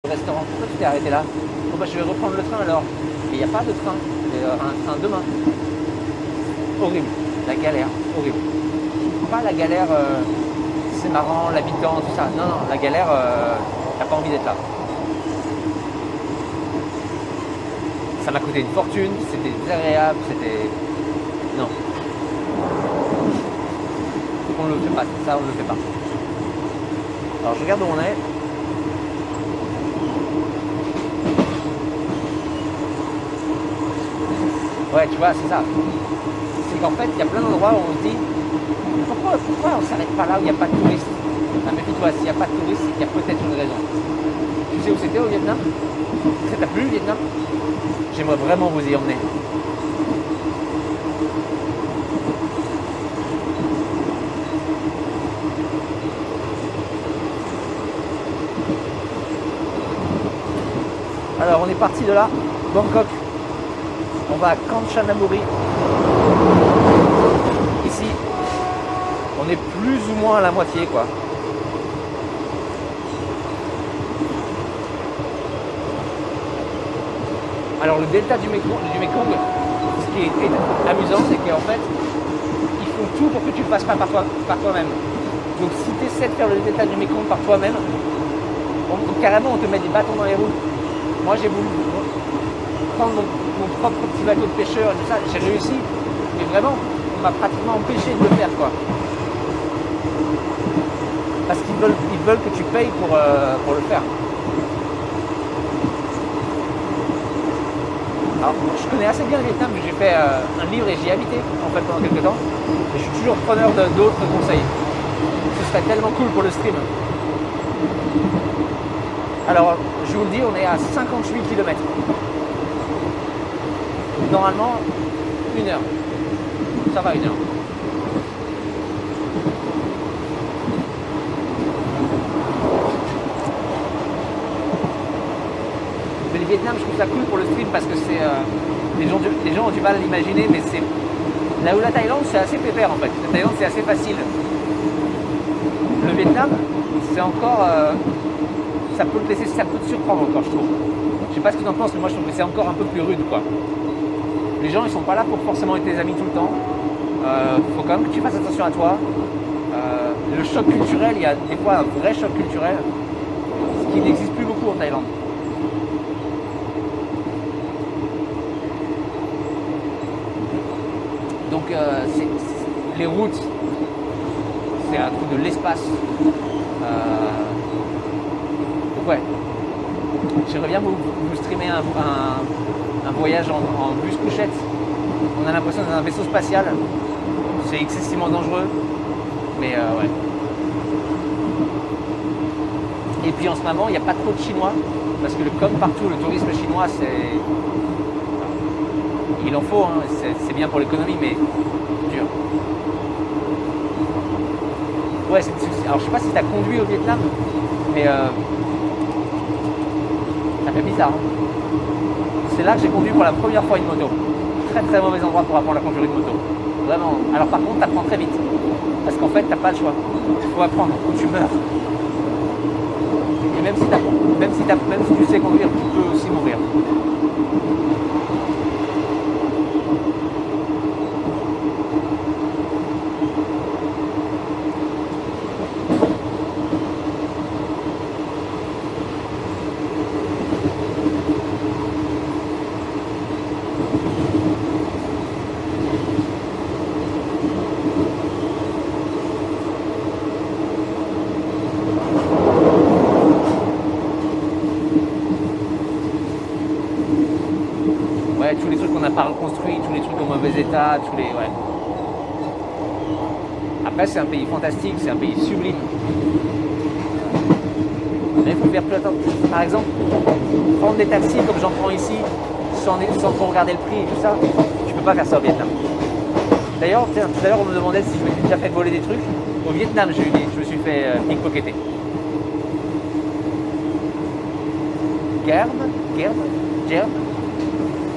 Restaurant, pourquoi tu t'es arrêté là? Bon bah je vais reprendre le train alors. Mais il n'y a pas de train, il y a un train demain. Horrible, la galère, horrible. Pas la galère, c'est marrant, l'habitant, tout ça. Non, non, la galère, t'as pas envie d'être là. Ça m'a coûté une fortune, c'était désagréable, c'était... Non. On ne le fait pas, ça on ne le fait pas. Alors je regarde où on est. Ouais, tu vois, c'est ça. C'est qu'en fait, il y a plein d'endroits où on se dit pourquoi on ne s'arrête pas là où il n'y a pas de touristes? Ah, méfie-toi, s'il n'y a pas de touristes, c'est qu'il y a peut-être une raison. Tu sais où c'était au Vietnam? Ça t'a plu le Vietnam? J'aimerais vraiment vous y emmener. Alors on est parti de là, Bangkok. On va à Kanchanaburi. Ici, on est plus ou moins à la moitié, quoi. Alors le delta du Mekong, ce qui est amusant, c'est qu'en fait, ils font tout pour que tu ne le fasses pas par toi-même. Donc si tu essaies de faire le delta du Mekong par toi-même, carrément on te met des bâtons dans les roues. Moi j'ai voulu prendre mon propre petit bateau de pêcheur et tout ça, j'ai réussi, mais vraiment, on m'a pratiquement empêché de le faire, quoi. Parce qu'ils veulent que tu payes pour le faire. Alors, je connais assez bien le Vietnam, j'ai fait un livre et j'y ai habité en fait pendant quelques temps. Et je suis toujours preneur d'autres conseils. Ce serait tellement cool pour le stream. Alors, je vous le dis, on est à 58 km. Normalement, 1 heure. Ça va, 1 heure. Mais le Vietnam, je trouve ça cool pour le stream parce que c'est... les gens ont du mal à l'imaginer, mais c'est... Là où la Thaïlande, c'est assez pépère en fait. La Thaïlande, c'est assez facile. Le Vietnam, c'est encore... ça peut te surprendre encore, je trouve. Je sais pas ce que tu en penses, mais moi je trouve que c'est encore un peu plus rude, quoi. Les gens, ils sont pas là pour forcément être tes amis tout le temps. Faut quand même que tu fasses attention à toi. Le choc culturel, il y a des fois un vrai choc culturel, ce qui n'existe plus beaucoup en Thaïlande. Donc les routes, c'est un truc de l'espace. Donc ouais, j'aimerais bien vous streamer un voyage en bus couchette. On a l'impression d'être dans un vaisseau spatial. C'est excessivement dangereux, mais ouais. Et puis en ce moment, il n'y a pas trop de Chinois, parce que comme partout, le tourisme chinois, c'est... Il en faut, hein, c'est bien pour l'économie, mais dur. Ouais, alors je sais pas si tu as conduit au Vietnam, mais ça fait bizarre. Hein. C'est là que j'ai conduit pour la première fois une moto. Très très mauvais endroit pour apprendre à conduire une moto. Vraiment. Alors par contre, tu apprends très vite. Parce qu'en fait, tu n'as pas le choix. Il faut apprendre ou tu meurs. Et même si tu sais conduire, tu peux aussi mourir. Tous les trucs qu'on n'a pas reconstruits, tous les trucs en mauvais état, tous les... Ouais. Après, c'est un pays fantastique, c'est un pays sublime. Mais il faut faire plus attention. Par exemple, prendre des taxis comme j'en prends ici, sans trop regarder le prix et tout ça, tu peux pas faire ça au Vietnam. D'ailleurs, tout à l'heure, on me demandait si je m'étais déjà fait voler des trucs. Au Vietnam, je me suis fait pickpocketer. Gerb.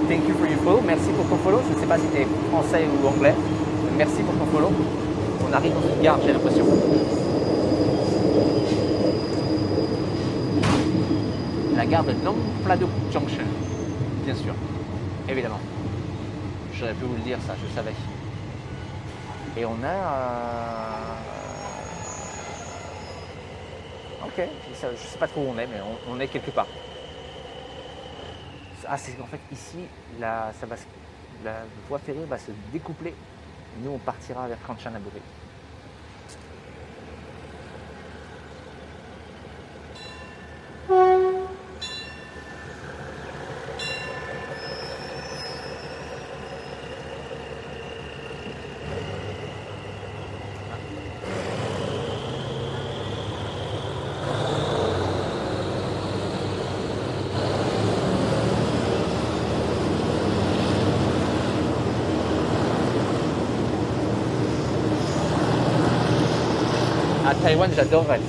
Thank you for your follow. Merci pour ton follow. Je ne sais pas si tu es français ou anglais. Merci pour ton follow. On arrive dans une gare, j'ai l'impression. la gare de Nongpladuk Junction, bien sûr, évidemment. J'aurais pu vous le dire, ça, je savais. Et on a... Ok, je ne sais pas trop où on est, mais on est quelque part. Ah, c'est qu'en fait, ici, la voie ferrée va se découpler. Nous, on partira vers Kanchanaburi. Taïwan, j'adorerais.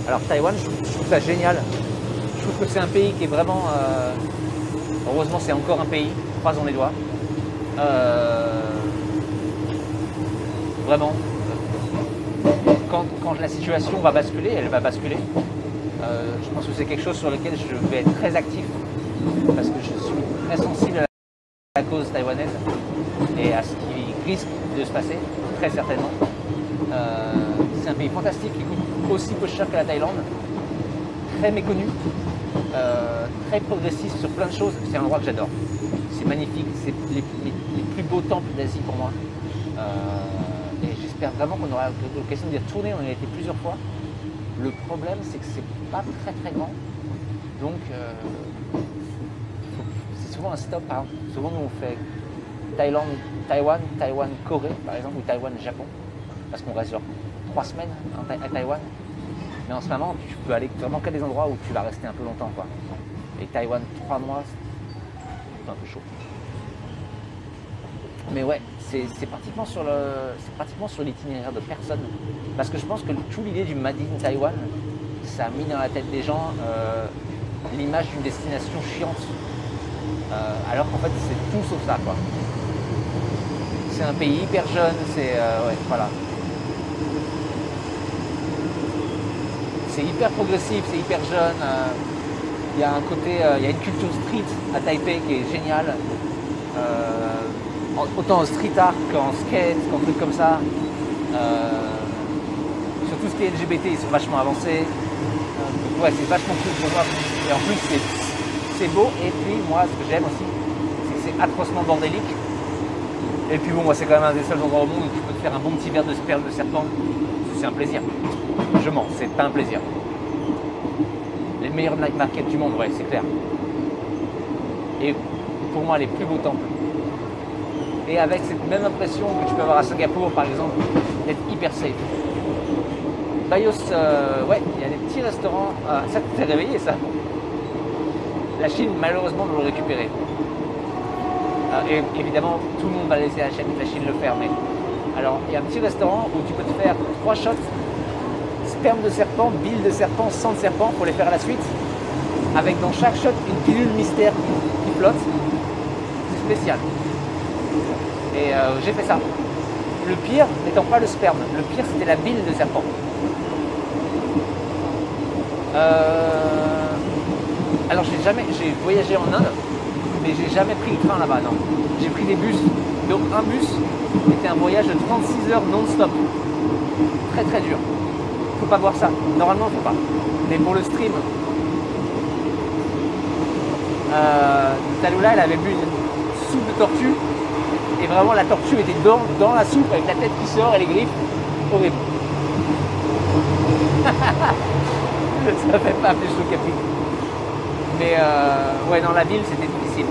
Alors Taïwan, je trouve ça génial. Je trouve que c'est un pays qui est vraiment... heureusement, c'est encore un pays. Croisons les doigts. Vraiment. Quand la situation va basculer, elle va basculer. Je pense que c'est quelque chose sur lequel je vais être très actif. Parce que je suis très sensible à la cause taïwanaise. Et à ce qui risque de se passer, très certainement. C'est un pays fantastique qui coûte aussi peu cher que la Thaïlande, très méconnu, très progressiste sur plein de choses. C'est un endroit que j'adore. C'est magnifique, c'est les plus beaux temples d'Asie pour moi. Et j'espère vraiment qu'on aura l'occasion d'y retourner. On y a été plusieurs fois. Le problème, c'est que c'est pas très très grand. Donc, c'est souvent un stop. Par exemple, souvent, nous, on fait Thaïlande, Taïwan, Taïwan, Corée, par exemple, ou Taïwan, Japon. Parce qu'on reste genre 3 semaines à Taïwan. Mais en ce moment, tu peux aller vraiment qu'à des endroits où tu vas rester un peu longtemps, quoi. Et Taïwan, 3 mois, c'est un peu chaud. Mais ouais, c'est pratiquement sur l'itinéraire de personne. Parce que je pense que toute l'idée du Made in Taïwan, ça a mis dans la tête des gens l'image d'une destination chiante. Alors qu'en fait, c'est tout sauf ça, quoi. C'est un pays hyper jeune, c'est... ouais, voilà. C'est hyper progressif, c'est hyper jeune. Il y a un côté, il y a une culture street à Taipei qui est géniale. Autant en street art qu'en skate, qu'en trucs comme ça. Sur tout ce qui est LGBT, ils sont vachement avancés. Ouais, c'est vachement cool pour moi. Et en plus, c'est beau. Et puis, moi, ce que j'aime aussi, c'est que c'est atrocement bordélique. Et puis bon, moi, c'est quand même un des seuls endroits au monde où tu peux te faire un bon petit verre de sperme de serpent. C'est un plaisir. Je mens, c'est pas un plaisir. Les meilleurs night markets du monde, ouais, c'est clair. Et pour moi, les plus beaux temples. Et avec cette même impression que tu peux avoir à Singapour, par exemple, d'être hyper safe. Bios, ouais, il y a des petits restaurants. Ça te fait réveiller, ça. La Chine, malheureusement, doit le récupérer. Et évidemment, tout le monde va laisser la Chine le faire. Mais alors, il y a un petit restaurant où tu peux te faire 3 shots sperme de serpent, bile de serpent, sang de serpent pour les faire à la suite. Avec dans chaque shot une pilule mystère qui flotte. C'est spécial. Et j'ai fait ça. Le pire n'étant pas le sperme, le pire c'était la bile de serpent. Alors j'ai voyagé en Inde, mais j'ai jamais pris le train là-bas, non. J'ai pris des bus. Donc un bus était un voyage de 36 heures non-stop. Très très dur. Faut pas voir ça. Normalement faut pas. Mais pour le stream, Talula elle avait bu une soupe de tortue. Et vraiment la tortue était dans la soupe avec la tête qui sort et les griffes. Horrible. Ça fait pas plus chaud qu'à. Mais ouais, dans la ville, c'était difficile.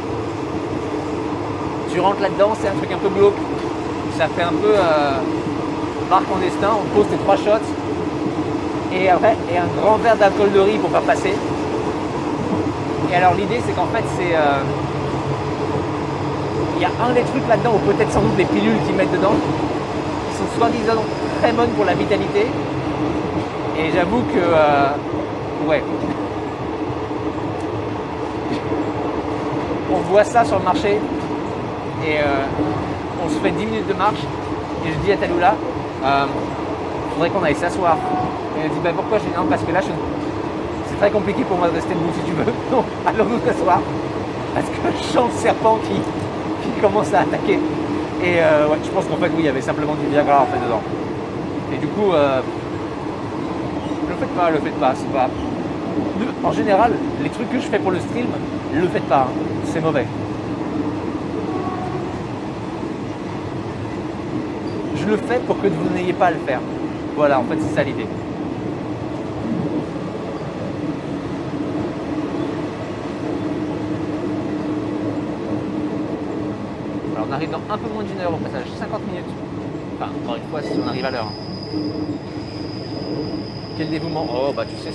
Tu rentres là-dedans, c'est un truc un peu glauque. Ça fait un peu marque en destin. On te pose tes 3 shots. Et après, et un grand verre d'alcool de riz pour faire passer. Et alors l'idée, c'est qu'en fait, c'est... il y a un des trucs là-dedans, ou peut-être sans doute les pilules qu'ils mettent dedans, qui sont soi-disant très bonnes pour la vitalité. Et j'avoue que... ouais. On voit ça sur le marché et on se fait 10 minutes de marche et je dis à Talula, faudrait qu'on aille s'asseoir. Et elle dit bah pourquoi? Je dis non parce que là c'est très compliqué pour moi de rester debout si tu veux. Donc allons-nous t'asseoir. Parce que je sens le serpent qui commence à attaquer. Et ouais, je pense qu'en fait oui, il y avait simplement du Viagra en fait dedans. Et du coup, le faites pas, c'est pas. En général, les trucs que je fais pour le stream, le faites pas, hein. C'est mauvais. Je le fais pour que vous n'ayez pas à le faire. Voilà, en fait, c'est ça l'idée. Alors, on arrive dans un peu moins d'une heure au passage, 50 minutes. Enfin, encore une fois, si on arrive à l'heure. Quel dévouement. Oh, bah tu sais,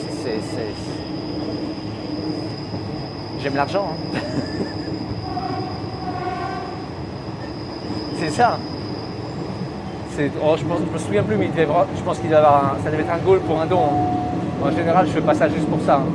j'aime l'argent. Hein. C'est ça. Oh, je me souviens plus, mais je pense qu'il devait avoir ça devait être un goal pour un don. En général, je fais pas ça juste pour ça. Hein.